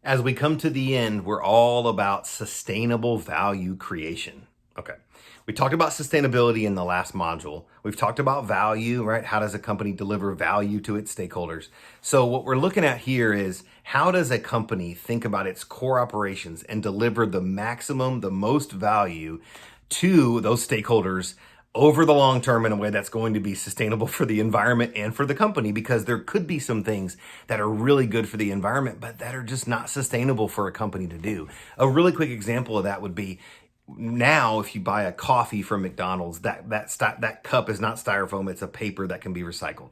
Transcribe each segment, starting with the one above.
As we come to the end, we're all about sustainable value creation. Okay. We talked about sustainability in the last module. We've talked about value, right? How does a company deliver value to its stakeholders? So, what we're looking at here is how does a company think about its core operations and deliver the maximum, the most value to those stakeholders over the long term in a way that's going to be sustainable for the environment and for the company, because there could be some things that are really good for the environment but that are just not sustainable for a company to do. A really quick example of that would be, now if you buy a coffee from McDonald's, that cup is not styrofoam, it's a paper that can be recycled.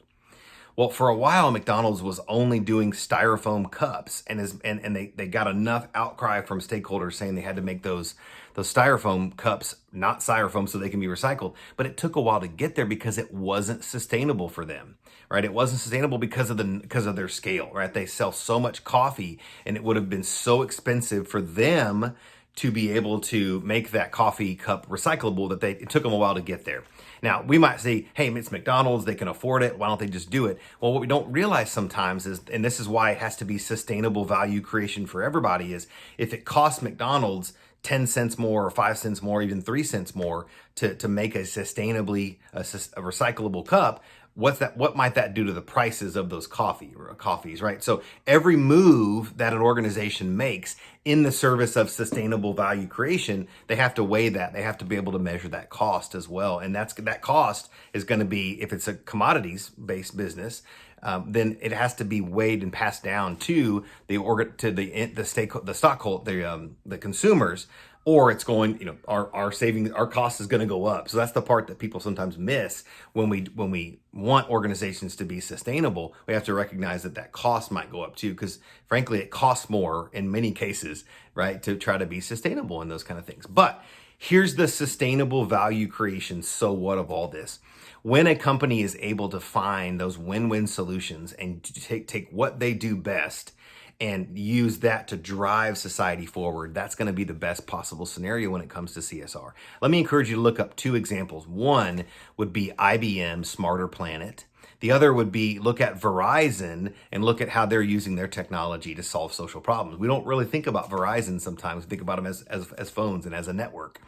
Well, for a while, McDonald's was only doing styrofoam cups, and they got enough outcry from stakeholders saying they had to make those styrofoam cups not styrofoam so they can be recycled. But it took a while to get there because it wasn't sustainable for them, right? It wasn't sustainable because of their scale, right? They sell so much coffee, and it would have been so expensive for them to be able to make that coffee cup recyclable that it took them a while to get there. Now, we might say, hey, it's McDonald's, they can afford it, why don't they just do it? Well, what we don't realize sometimes is, and this is why it has to be sustainable value creation for everybody, is if it costs McDonald's 10 cents more or 5 cents more, even 3 cents more to make a recyclable cup, what might that do to the prices of those coffees, right? So every move that an organization makes in the service of sustainable value creation, they have to weigh that. They have to be able to measure that cost as well. And that cost is going to be, if it's a commodities based business, then it has to be weighed and passed down to the consumers, or it's going, our cost is going to go up. So that's the part that people sometimes miss when we want organizations to be sustainable. We have to recognize that cost might go up too, because frankly, it costs more in many cases, right, to try to be sustainable in those kind of things. But here's the sustainable value creation. So what of all this? When a company is able to find those win-win solutions and take what they do best and use that to drive society forward, that's going to be the best possible scenario when it comes to CSR. Let me encourage you to look up two examples. One would be IBM Smarter Planet. The other would be look at Verizon and look at how they're using their technology to solve social problems. We don't really think about Verizon sometimes. We think about them as phones and as a network.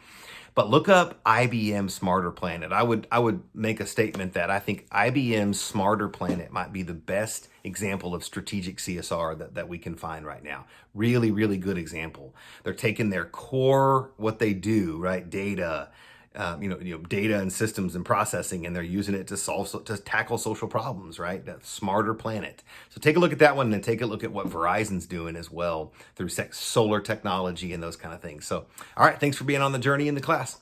But look up IBM Smarter Planet. I would make a statement that I think IBM Smarter Planet might be the best example of strategic CSR that we can find right now. Really, really good example. They're taking their core, what they do, right? Data, data and systems and processing, and they're using it to tackle social problems, right? That Smarter Planet. So take a look at that one, and then take a look at what Verizon's doing as well through solar technology and those kind of things. So, all right, thanks for being on the journey in the class.